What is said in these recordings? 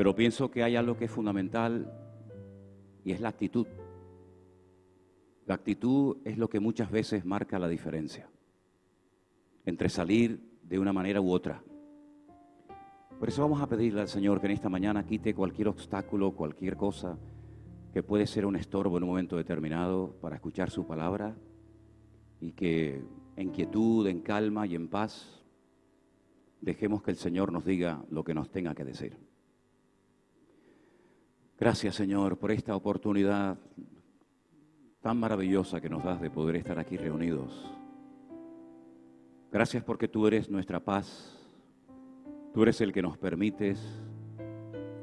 Pero pienso que hay algo que es fundamental y es la actitud. La actitud es lo que muchas veces marca la diferencia entre salir de una manera u otra. Por eso vamos a pedirle al Señor que en esta mañana quite cualquier obstáculo, cualquier cosa que puede ser un estorbo en un momento determinado para escuchar su palabra, y que en quietud, en calma y en paz dejemos que el Señor nos diga lo que nos tenga que decir. Gracias, Señor, por esta oportunidad tan maravillosa que nos das de poder estar aquí reunidos. Gracias porque tú eres nuestra paz. Tú eres el que nos permites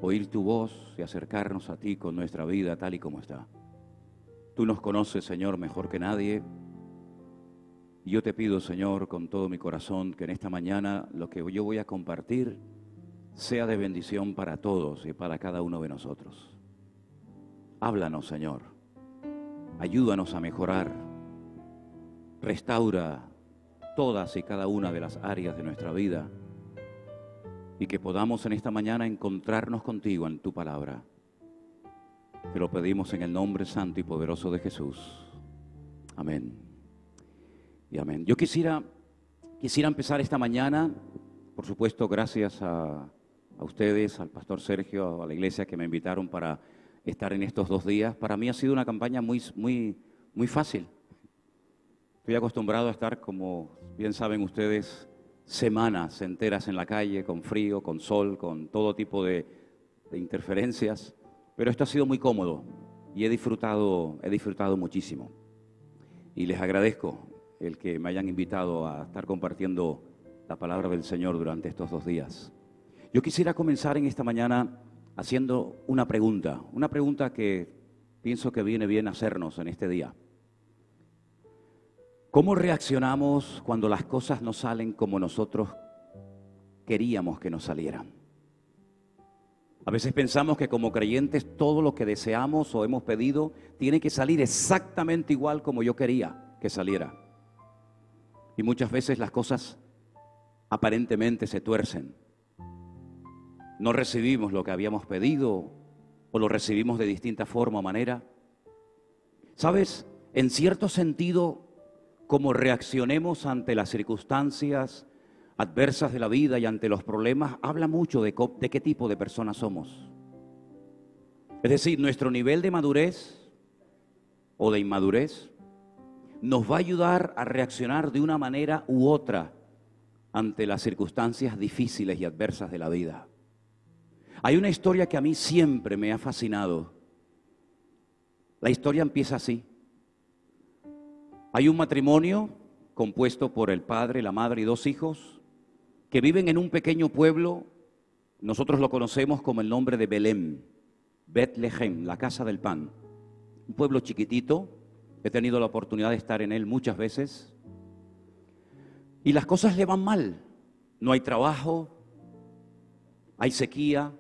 oír tu voz y acercarnos a ti con nuestra vida tal y como está. Tú nos conoces, Señor, mejor que nadie. Y yo te pido, Señor, con todo mi corazón, que en esta mañana lo que yo voy a compartir sea de bendición para todos y para cada uno de nosotros. Háblanos, Señor. Ayúdanos a mejorar. Restaura todas y cada una de las áreas de nuestra vida, y que podamos en esta mañana encontrarnos contigo en tu palabra. Te lo pedimos en el nombre santo y poderoso de Jesús. Amén. Y amén. Yo quisiera empezar esta mañana, por supuesto, gracias a ustedes, al pastor Sergio, a la iglesia que me invitaron para estar en estos 2 días. Para mí ha sido una campaña muy fácil. Estoy acostumbrado a estar, como bien saben ustedes, semanas enteras en la calle, con frío, con sol, con todo tipo de interferencias, pero esto ha sido muy cómodo y he disfrutado muchísimo. Y les agradezco el que me hayan invitado a estar compartiendo la palabra del Señor durante estos 2 días. Yo quisiera comenzar en esta mañana haciendo una pregunta que pienso que viene bien hacernos en este día. ¿Cómo reaccionamos cuando las cosas no salen como nosotros queríamos que nos salieran? A veces pensamos que como creyentes todo lo que deseamos o hemos pedido tiene que salir exactamente igual como yo quería que saliera. Y muchas veces las cosas aparentemente se tuercen. No recibimos lo que habíamos pedido o lo recibimos de distinta forma o manera. ¿Sabes? En cierto sentido, cómo reaccionemos ante las circunstancias adversas de la vida y ante los problemas, habla mucho de qué tipo de personas somos. Es decir, nuestro nivel de madurez o de inmadurez nos va a ayudar a reaccionar de una manera u otra ante las circunstancias difíciles y adversas de la vida. Hay una historia que a mí siempre me ha fascinado. La historia empieza así. Hay un matrimonio compuesto por el padre, la madre y 2 hijos que viven en un pequeño pueblo. Nosotros lo conocemos como el nombre de Belén, Betlehem, la casa del pan. Un pueblo chiquitito, he tenido la oportunidad de estar en él muchas veces. Y las cosas le van mal. No hay trabajo, hay sequía.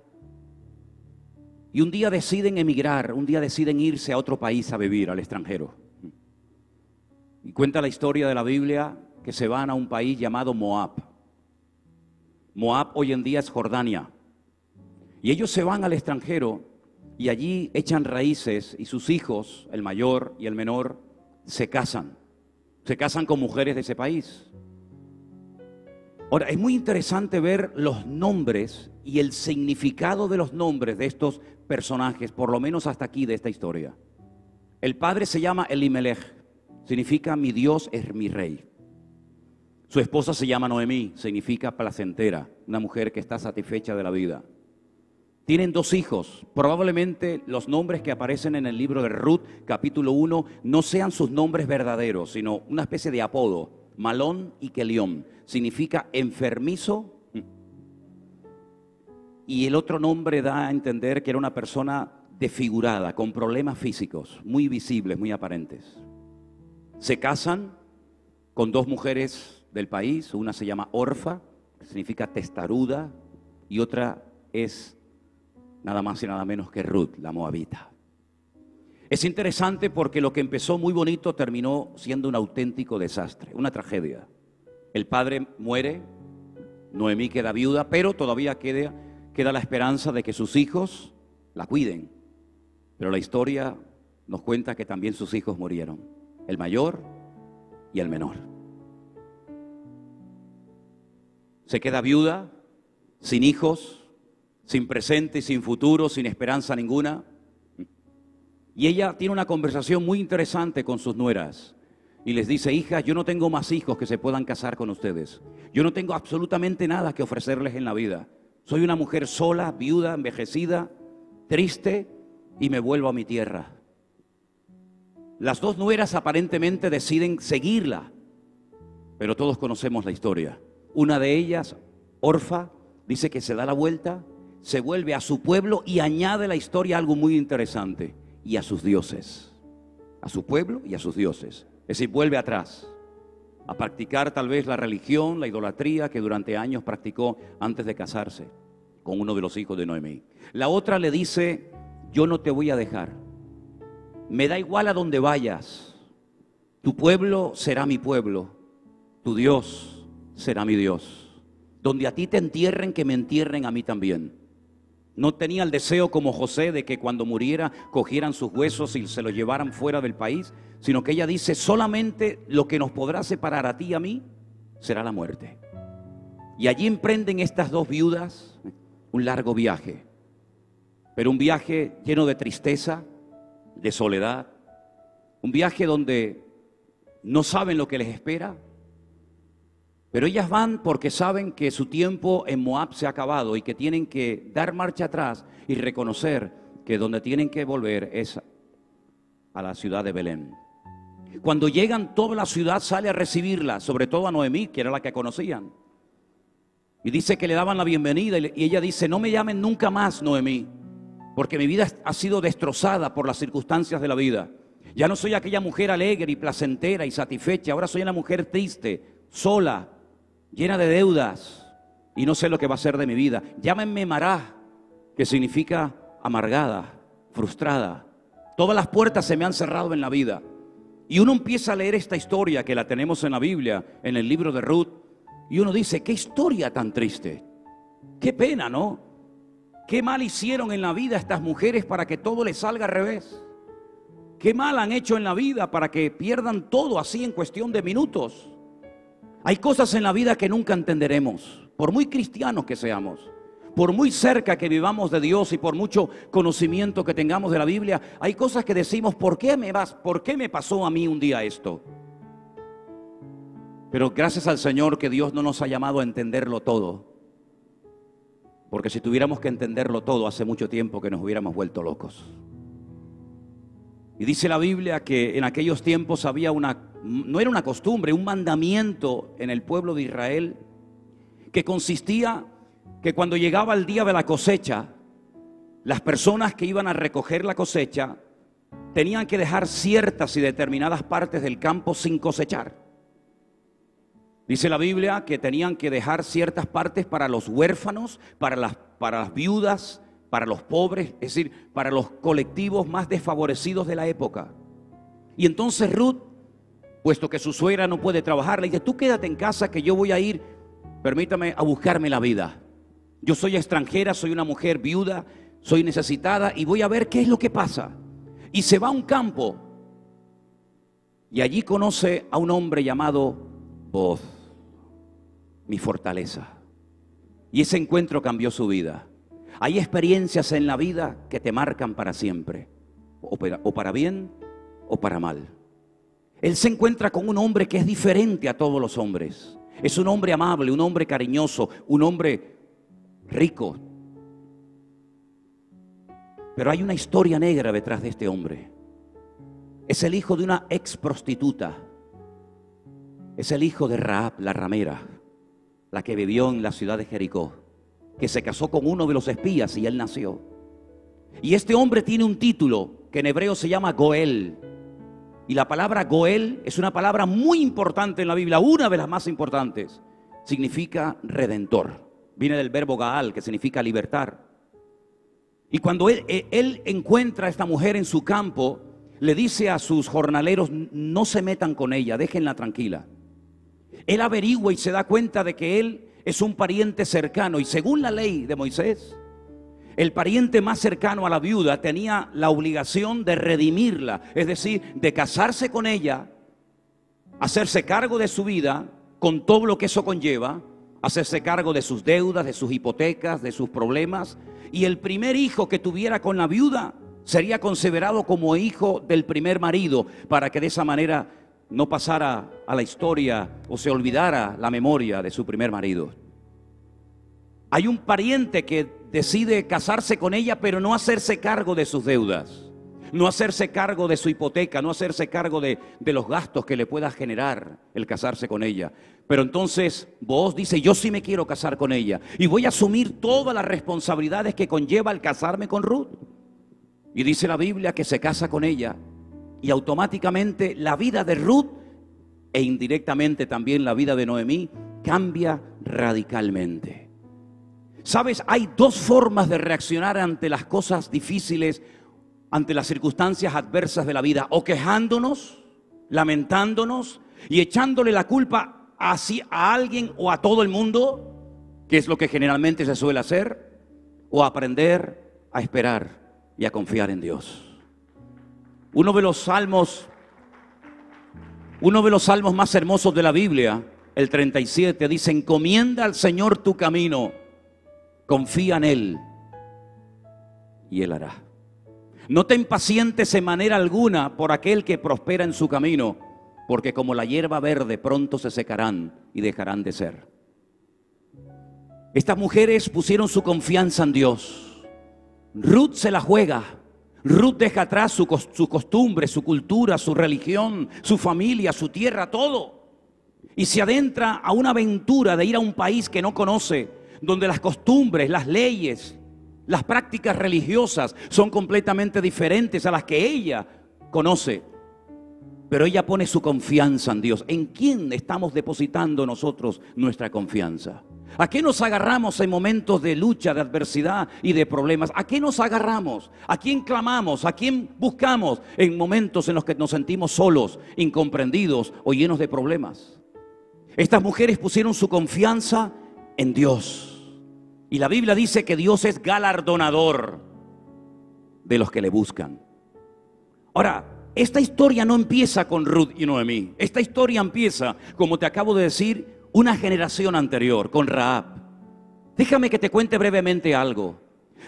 Y un día deciden emigrar, un día deciden irse a otro país a vivir, al extranjero. Y cuenta la historia de la Biblia que se van a un país llamado Moab. Moab hoy en día es Jordania. Y ellos se van al extranjero y allí echan raíces y sus hijos, el mayor y el menor, se casan. Se casan con mujeres de ese país. Ahora, es muy interesante ver los nombres y el significado de los nombres de estos personajes, por lo menos hasta aquí de esta historia. El padre se llama Elimelech. Significa mi Dios es mi rey. Su esposa se llama Noemí, significa placentera, una mujer que está satisfecha de la vida. Tienen 2 hijos. Probablemente los nombres que aparecen en el libro de Ruth, capítulo 1, no sean sus nombres verdaderos, sino una especie de apodo. Malón y Kelión. Significa enfermizo. Y el otro nombre da a entender que era una persona desfigurada, con problemas físicos, muy visibles, muy aparentes. Se casan con 2 mujeres del país. Una se llama Orfa, que significa testaruda, y otra es nada más y nada menos que Ruth, la moabita. Es interesante porque lo que empezó muy bonito terminó siendo un auténtico desastre, una tragedia. El padre muere, Noemí queda viuda, pero todavía queda queda la esperanza de que sus hijos la cuiden. Pero la historia nos cuenta que también sus hijos murieron, el mayor y el menor. Se queda viuda, sin hijos, sin presente, sin futuro, sin esperanza ninguna. Y ella tiene una conversación muy interesante con sus nueras y les dice: hijas, yo no tengo más hijos que se puedan casar con ustedes. Yo no tengo absolutamente nada que ofrecerles en la vida. Soy una mujer sola, viuda, envejecida, triste, y me vuelvo a mi tierra. Las dos nueras aparentemente deciden seguirla, pero todos conocemos la historia. Una de ellas, Orfa, dice que se da la vuelta, se vuelve a su pueblo y añade a la historia algo muy interesante: y a sus dioses, a su pueblo y a sus dioses. Es decir, vuelve atrás a practicar tal vez la religión, la idolatría que durante años practicó antes de casarse con uno de los hijos de Noemí. La otra le dice: yo no te voy a dejar, me da igual a donde vayas, tu pueblo será mi pueblo, tu Dios será mi Dios. Donde a ti te entierren, que me entierren a mí también. No tenía el deseo como José de que cuando muriera cogieran sus huesos y se los llevaran fuera del país, sino que ella dice: solamente lo que nos podrá separar a ti y a mí será la muerte. Y allí emprenden estas dos viudas un largo viaje, pero un viaje lleno de tristeza, de soledad, un viaje donde no saben lo que les espera. Pero ellas van porque saben que su tiempo en Moab se ha acabado y que tienen que dar marcha atrás y reconocer que donde tienen que volver es a la ciudad de Belén. Cuando llegan, toda la ciudad sale a recibirla, sobre todo a Noemí, que era la que conocían. Y dice que le daban la bienvenida y ella dice: no me llamen nunca más Noemí, porque mi vida ha sido destrozada por las circunstancias de la vida. Ya no soy aquella mujer alegre y placentera y satisfecha, ahora soy una mujer triste, sola, llena de deudas, y no sé lo que va a ser de mi vida. Llámenme Mará, que significa amargada, frustrada. Todas las puertas se me han cerrado en la vida. Y uno empieza a leer esta historia que la tenemos en la Biblia, en el libro de Ruth, y uno dice: qué historia tan triste, qué pena, ¿no? Qué mal hicieron en la vida estas mujeres para que todo les salga al revés. Qué mal han hecho en la vida para que pierdan todo así en cuestión de minutos. Hay cosas en la vida que nunca entenderemos, por muy cristianos que seamos, por muy cerca que vivamos de Dios y por mucho conocimiento que tengamos de la Biblia. Hay cosas que decimos: ¿por qué me pasó a mí un día esto? Pero gracias al Señor que Dios no nos ha llamado a entenderlo todo, porque si tuviéramos que entenderlo todo, hace mucho tiempo que nos hubiéramos vuelto locos. Y dice la Biblia que en aquellos tiempos había no era una costumbre, un mandamiento en el pueblo de Israel, que consistía que cuando llegaba el día de la cosecha, las personas que iban a recoger la cosecha tenían que dejar ciertas y determinadas partes del campo sin cosechar. Dice la Biblia que tenían que dejar ciertas partes para los huérfanos, para las viudas, para los pobres, es decir, para los colectivos más desfavorecidos de la época. Y entonces Ruth, puesto que su suegra no puede trabajar, le dice: tú quédate en casa que yo voy a ir, permítame, a buscarme la vida. Yo soy extranjera, soy una mujer viuda, soy necesitada y voy a ver qué es lo que pasa. Y se va a un campo y allí conoce a un hombre llamado Booz, mi fortaleza. Y ese encuentro cambió su vida. Hay experiencias en la vida que te marcan para siempre, o para bien o para mal. Él se encuentra con un hombre que es diferente a todos los hombres. Es un hombre amable, un hombre cariñoso, un hombre rico. Pero hay una historia negra detrás de este hombre. Es el hijo de una ex prostituta. Es el hijo de Rahab, la ramera, la que vivió en la ciudad de Jericó, que se casó con uno de los espías y él nació. Y este hombre tiene un título que en hebreo se llama Goel. Y la palabra Goel es una palabra muy importante en la Biblia, una de las más importantes. Significa redentor. Viene del verbo Gaal, que significa libertar. Y cuando él encuentra a esta mujer en su campo, le dice a sus jornaleros: no se metan con ella, déjenla tranquila. Él averigua y se da cuenta de que él es un pariente cercano, y según la ley de Moisés, el pariente más cercano a la viuda tenía la obligación de redimirla, es decir, de casarse con ella, hacerse cargo de su vida con todo lo que eso conlleva, hacerse cargo de sus deudas, de sus hipotecas, de sus problemas, y el primer hijo que tuviera con la viuda sería considerado como hijo del primer marido, para que de esa manera no pasara a la historia o se olvidara la memoria de su primer marido. Hay un pariente que decide casarse con ella, pero no hacerse cargo de sus deudas, no hacerse cargo de su hipoteca, no hacerse cargo de los gastos que le pueda generar el casarse con ella. Pero entonces Booz dice: yo sí me quiero casar con ella y voy a asumir todas las responsabilidades que conlleva el casarme con Ruth. Y dice la Biblia que se casa con ella, y automáticamente la vida de Ruth e indirectamente también la vida de Noemí cambia radicalmente. ¿Sabes? Hay dos formas de reaccionar ante las cosas difíciles, ante las circunstancias adversas de la vida: o quejándonos, lamentándonos y echándole la culpa así a alguien o a todo el mundo, que es lo que generalmente se suele hacer, o aprender a esperar y a confiar en Dios. Uno de los salmos más hermosos de la Biblia, el 37, dice: encomienda al Señor tu camino, confía en Él y Él hará. No te impacientes en manera alguna por aquel que prospera en su camino, porque como la hierba verde pronto se secarán y dejarán de ser. Estas mujeres pusieron su confianza en Dios. Ruth se la juega. Ruth deja atrás su costumbre, su cultura, su religión, su familia, su tierra, todo, y se adentra a una aventura de ir a un país que no conoce, donde las costumbres, las leyes, las prácticas religiosas son completamente diferentes a las que ella conoce. Pero ella pone su confianza en Dios. ¿En quién estamos depositando nosotros nuestra confianza? ¿A qué nos agarramos en momentos de lucha, de adversidad y de problemas? ¿A qué nos agarramos? ¿A quién clamamos? ¿A quién buscamos en momentos en los que nos sentimos solos, incomprendidos o llenos de problemas? Estas mujeres pusieron su confianza en Dios. Y la Biblia dice que Dios es galardonador de los que le buscan. Ahora, esta historia no empieza con Ruth y Noemí. Esta historia empieza, como te acabo de decir, una generación anterior, con Rahab. Déjame que te cuente brevemente algo.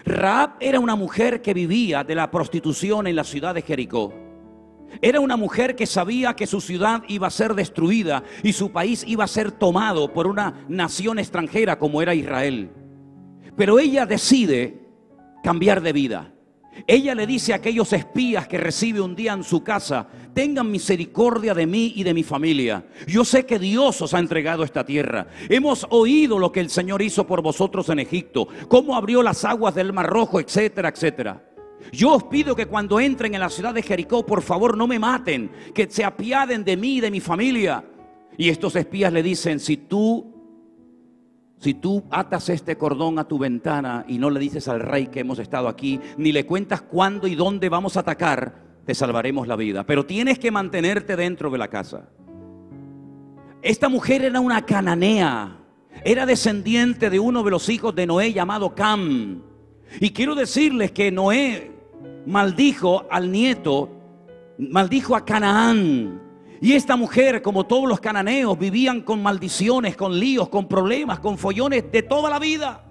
Rahab era una mujer que vivía de la prostitución en la ciudad de Jericó. Era una mujer que sabía que su ciudad iba a ser destruida y su país iba a ser tomado por una nación extranjera como era Israel. Pero ella decide cambiar de vida. Ella le dice a aquellos espías que recibe un día en su casa: tengan misericordia de mí y de mi familia. Yo sé que Dios os ha entregado esta tierra. Hemos oído lo que el Señor hizo por vosotros en Egipto, cómo abrió las aguas del Mar Rojo, etcétera, etcétera. Yo os pido que cuando entren en la ciudad de Jericó, por favor no me maten, que se apiaden de mí y de mi familia. Y estos espías le dicen: si tú atas este cordón a tu ventana y no le dices al rey que hemos estado aquí, ni le cuentas cuándo y dónde vamos a atacar, te salvaremos la vida. Pero tienes que mantenerte dentro de la casa. Esta mujer era una cananea, era descendiente de uno de los hijos de Noé llamado Cam. Y quiero decirles que Noé maldijo al nieto, maldijo a Canaán. Y esta mujer, como todos los cananeos, vivían con maldiciones, con líos, con problemas, con follones de toda la vida.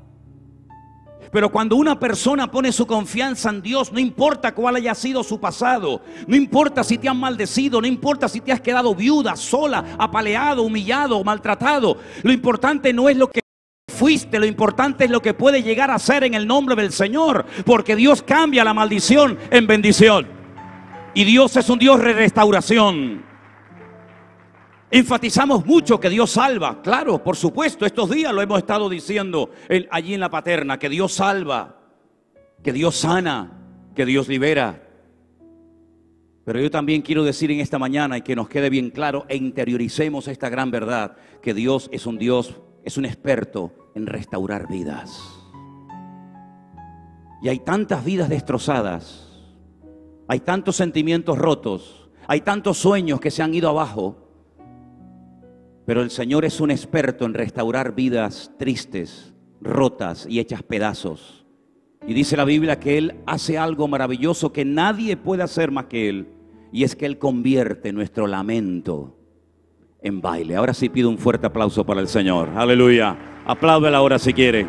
Pero cuando una persona pone su confianza en Dios, no importa cuál haya sido su pasado, no importa si te han maldecido, no importa si te has quedado viuda, sola, apaleado, humillado, maltratado, lo importante no es lo que fuiste, lo importante es lo que puede llegar a ser en el nombre del Señor, porque Dios cambia la maldición en bendición. Y Dios es un Dios de restauración. Enfatizamos mucho que Dios salva. Claro, por supuesto, estos días lo hemos estado diciendo allí en la Paterna, que Dios salva, que Dios sana, que Dios libera. Pero yo también quiero decir en esta mañana, y que nos quede bien claro e interioricemos esta gran verdad, que Dios, es un experto en restaurar vidas. Y hay tantas vidas destrozadas, hay tantos sentimientos rotos, hay tantos sueños que se han ido abajo. Pero el Señor es un experto en restaurar vidas tristes, rotas y hechas pedazos. Y dice la Biblia que Él hace algo maravilloso que nadie puede hacer más que Él. Y es que Él convierte nuestro lamento en baile. Ahora sí pido un fuerte aplauso para el Señor. Aleluya. Apláudela ahora si quiere.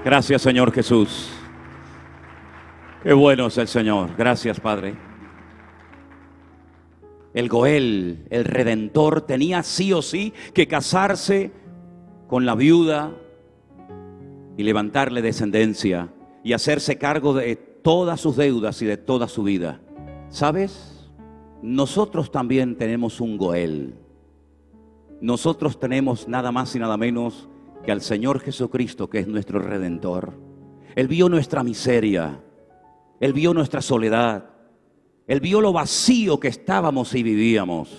Gracias, Señor Jesús. Qué bueno es el Señor. Gracias, Padre. El Goel, el Redentor, tenía sí o sí que casarse con la viuda y levantarle descendencia y hacerse cargo de todas sus deudas y de toda su vida. ¿Sabes? Nosotros también tenemos un Goel. Nosotros tenemos nada más y nada menos que al Señor Jesucristo, que es nuestro Redentor. Él vio nuestra miseria, Él vio nuestra soledad, Él vio lo vacío que estábamos y vivíamos.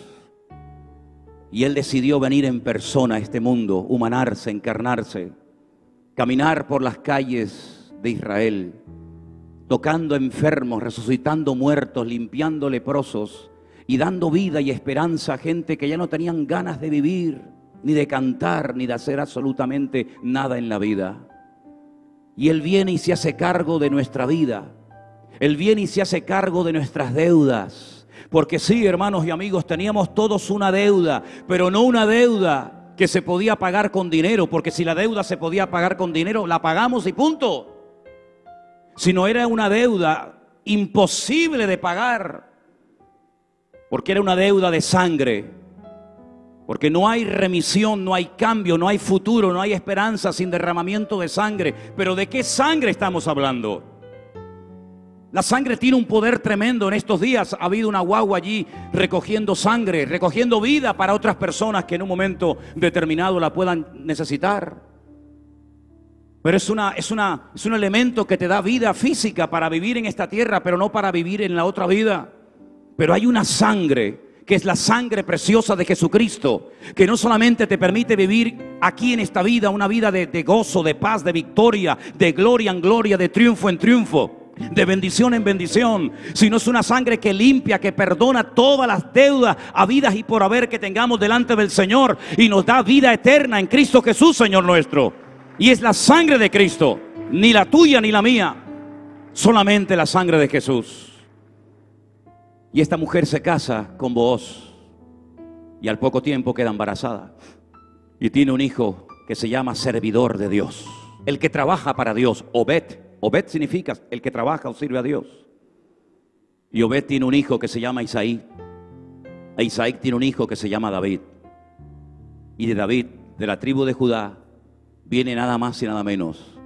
Y Él decidió venir en persona a este mundo, humanarse, encarnarse, caminar por las calles de Israel, tocando enfermos, resucitando muertos, limpiando leprosos y dando vida y esperanza a gente que ya no tenían ganas de vivir, ni de cantar, ni de hacer absolutamente nada en la vida. Y Él viene y se hace cargo de nuestra vida. Él viene y se hace cargo de nuestras deudas. Porque sí, hermanos y amigos, teníamos todos una deuda, pero no una deuda que se podía pagar con dinero, porque si la deuda se podía pagar con dinero, la pagamos y punto. Sino era una deuda imposible de pagar, porque era una deuda de sangre, porque no hay remisión, no hay cambio, no hay futuro, no hay esperanza sin derramamiento de sangre. Pero ¿de qué sangre estamos hablando? La sangre tiene un poder tremendo. En estos días ha habido una guagua allí recogiendo sangre, recogiendo vida para otras personas que en un momento determinado la puedan necesitar. Pero es un elemento que te da vida física para vivir en esta tierra, pero no para vivir en la otra vida. Pero hay una sangre que es la sangre preciosa de Jesucristo, que no solamente te permite vivir aquí en esta vida, una vida de gozo, de paz, de victoria, de gloria en gloria, de triunfo en triunfo, de bendición en bendición, sino es una sangre que limpia, que perdona todas las deudas habidas y por haber que tengamos delante del Señor, y nos da vida eterna en Cristo Jesús, Señor nuestro. Y es la sangre de Cristo, ni la tuya ni la mía, solamente la sangre de Jesús. Y esta mujer se casa con Booz y al poco tiempo queda embarazada y tiene un hijo que se llama servidor de Dios, el que trabaja para Dios. Obed. Obed significa el que trabaja o sirve a Dios. Y Obed tiene un hijo que se llama Isaí. E Isaí tiene un hijo que se llama David. Y de David, de la tribu de Judá, viene nada más y nada menos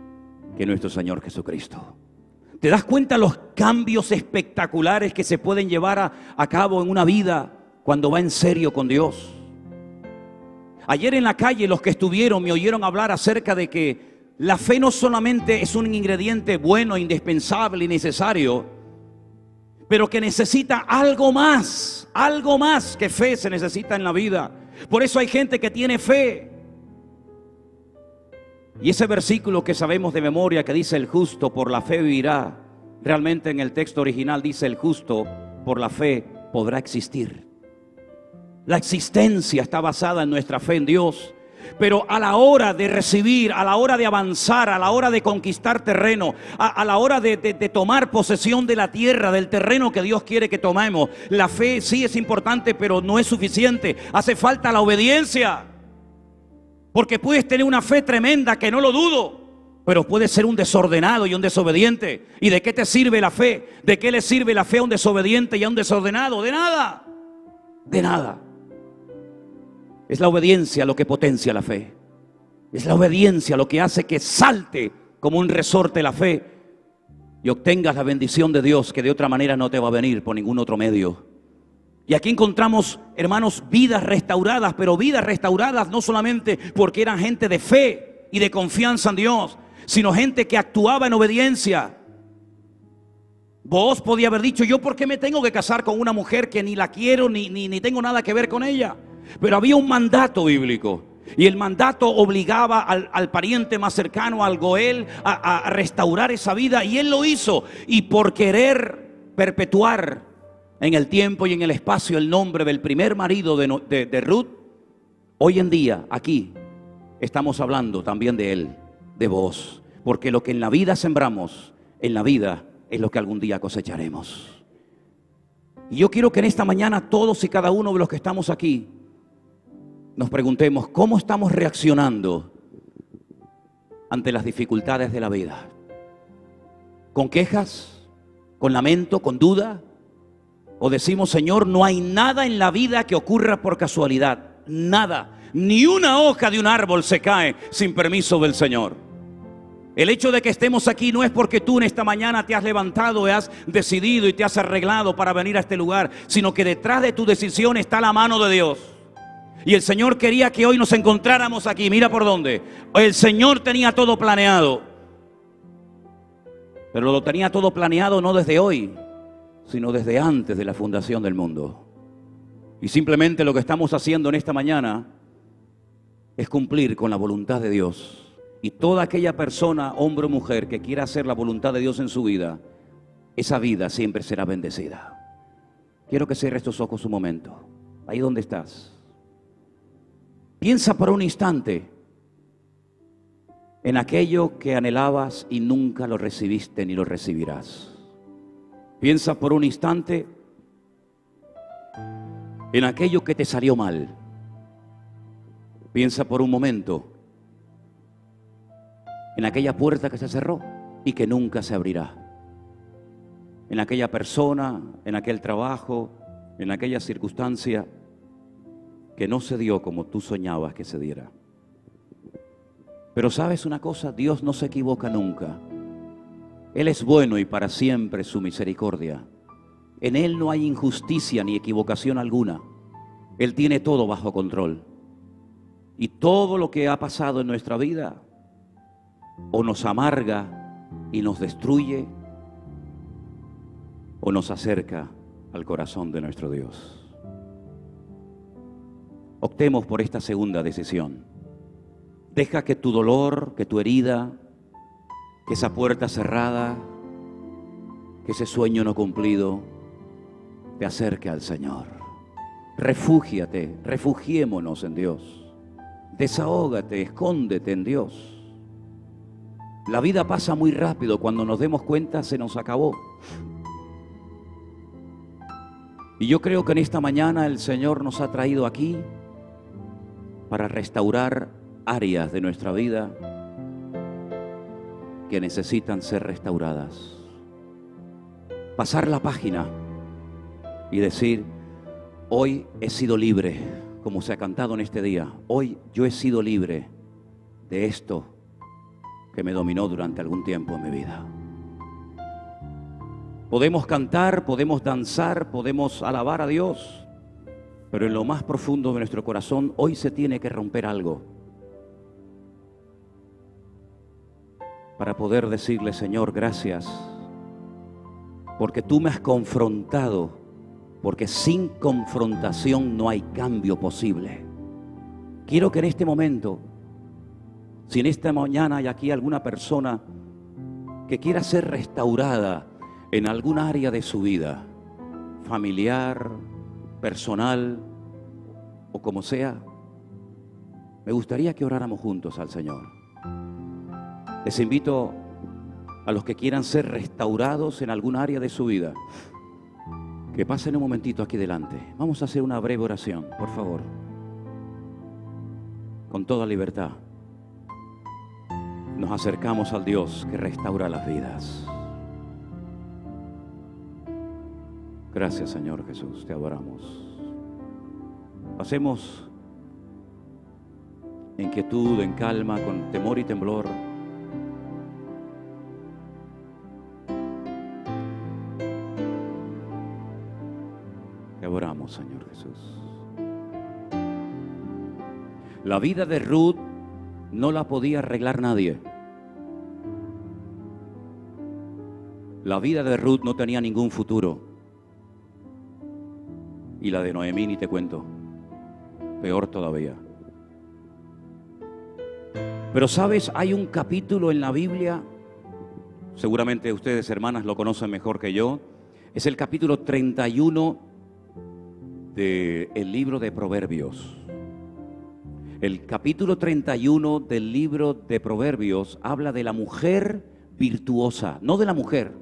que nuestro Señor Jesucristo. ¿Te das cuenta los cambios espectaculares que se pueden llevar a cabo en una vida cuando va en serio con Dios? Ayer en la calle los que estuvieron me oyeron hablar acerca de que la fe no solamente es un ingrediente bueno, indispensable y necesario, pero que necesita algo más que fe se necesita en la vida. Por eso hay gente que tiene fe. Y ese versículo que sabemos de memoria que dice el justo por la fe vivirá, realmente en el texto original dice el justo por la fe podrá existir. La existencia está basada en nuestra fe en Dios. Pero a la hora de recibir, a la hora de avanzar, a la hora de conquistar terreno, a la hora de tomar posesión de la tierra, del terreno que Dios quiere que tomemos, la fe sí es importante, pero no es suficiente. Hace falta la obediencia. Porque puedes tener una fe tremenda, que no lo dudo, pero puedes ser un desordenado y un desobediente. ¿Y de qué te sirve la fe? ¿De qué le sirve la fe a un desobediente y a un desordenado? De nada. De nada. Es la obediencia lo que potencia la fe. Es la obediencia lo que hace que salte como un resorte la fe y obtengas la bendición de Dios, que de otra manera no te va a venir por ningún otro medio. Y aquí encontramos, hermanos, vidas restauradas, pero vidas restauradas no solamente porque eran gente de fe y de confianza en Dios, sino gente que actuaba en obediencia. Vos podía haber dicho: yo por qué me tengo que casar con una mujer que ni la quiero ni tengo nada que ver con ella. Pero había un mandato bíblico, y el mandato obligaba al pariente más cercano, al Goel, a restaurar esa vida, y él lo hizo. Y por querer perpetuar en el tiempo y en el espacio el nombre del primer marido de Ruth, hoy en día aquí estamos hablando también de él, de Booz. porque lo que en la vida sembramos, en la vida es lo que algún día cosecharemos. Y yo quiero que en esta mañana todos y cada uno de los que estamos aquí nos preguntemos cómo estamos reaccionando ante las dificultades de la vida. ¿Con quejas? ¿Con lamento? ¿Con duda? ¿O decimos, Señor, no hay nada en la vida que ocurra por casualidad? Nada, ni una hoja de un árbol se cae sin permiso del Señor. El hecho de que estemos aquí no es porque tú en esta mañana te has levantado y has decidido y te has arreglado para venir a este lugar, sino que detrás de tu decisión está la mano de Dios. Y el Señor quería que hoy nos encontráramos aquí. Mira por dónde. El Señor tenía todo planeado. Pero lo tenía todo planeado no desde hoy, sino desde antes de la fundación del mundo. Y simplemente lo que estamos haciendo en esta mañana es cumplir con la voluntad de Dios. Y toda aquella persona, hombre o mujer, que quiera hacer la voluntad de Dios en su vida, esa vida siempre será bendecida. Quiero que cierres tus ojos un momento, ahí donde estás. Piensa por un instante en aquello que anhelabas y nunca lo recibiste ni lo recibirás. Piensa por un instante en aquello que te salió mal. Piensa por un momento en aquella puerta que se cerró y que nunca se abrirá. En aquella persona, en aquel trabajo, en aquella circunstancia que no se dio como tú soñabas que se diera. Pero ¿sabes una cosa? Dios no se equivoca nunca. Él es bueno y para siempre su misericordia. En Él no hay injusticia ni equivocación alguna. Él tiene todo bajo control. Y todo lo que ha pasado en nuestra vida o nos amarga y nos destruye, o nos acerca al corazón de nuestro Dios. Optemos por esta segunda decisión. Deja que tu dolor, que tu herida, que esa puerta cerrada, que ese sueño no cumplido, te acerque al Señor. Refúgiate, refugiémonos en Dios. Desahógate, escóndete en Dios. La vida pasa muy rápido, cuando nos demos cuenta se nos acabó. Y yo creo que en esta mañana el Señor nos ha traído aquí para restaurar áreas de nuestra vida que necesitan ser restauradas. Pasar la página y decir, hoy he sido libre, como se ha cantado en este día. Hoy yo he sido libre de esto que me dominó durante algún tiempo en mi vida. Podemos cantar, podemos danzar, podemos alabar a Dios, pero en lo más profundo de nuestro corazón hoy se tiene que romper algo para poder decirle, Señor, gracias, porque tú me has confrontado, porque sin confrontación no hay cambio posible. Quiero que en este momento, si en esta mañana hay aquí alguna persona que quiera ser restaurada en algún área de su vida, familiar, personal o como sea, me gustaría que oráramos juntos al Señor. Les invito a los que quieran ser restaurados en algún área de su vida, que pasen un momentito aquí delante. Vamos a hacer una breve oración, por favor, con toda libertad. Nos acercamos al Dios que restaura las vidas. Gracias, Señor Jesús, te adoramos. Pasemos en quietud, en calma, con temor y temblor. Te adoramos, Señor Jesús. La vida de Ruth no la podía arreglar nadie. La vida de Ruth no tenía ningún futuro. Y la de Noemí ni te cuento. Peor todavía. Pero sabes, hay un capítulo en la Biblia, seguramente ustedes, hermanas, lo conocen mejor que yo. Es el capítulo 31 del libro de Proverbios. El capítulo 31 del libro de Proverbios habla de la mujer virtuosa, no de la mujer.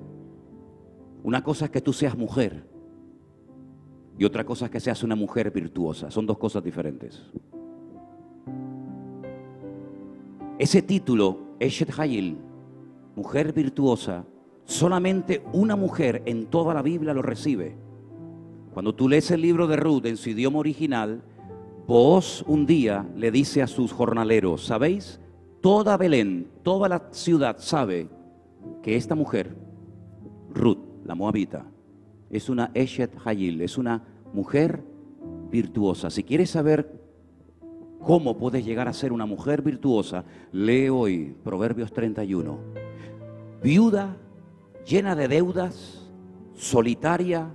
Una cosa es que tú seas mujer y otra cosa es que seas una mujer virtuosa. Son dos cosas diferentes. Ese título, Eshet Hayil, mujer virtuosa, solamente una mujer en toda la Biblia lo recibe. Cuando tú lees el libro de Ruth en su idioma original, Booz un día le dice a sus jornaleros, ¿sabéis? Toda Belén, toda la ciudad sabe que esta mujer, Ruth, la moabita, es una Eshet Hayil, es una mujer virtuosa. Si quieres saber cómo puedes llegar a ser una mujer virtuosa, lee hoy Proverbios 31. Viuda, llena de deudas, solitaria,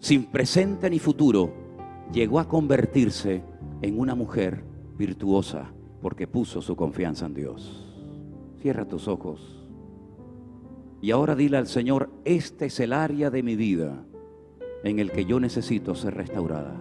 sin presente ni futuro, llegó a convertirse en una mujer virtuosa porque puso su confianza en Dios. Cierra tus ojos y ahora dile al Señor, este es el área de mi vida en el que yo necesito ser restaurada.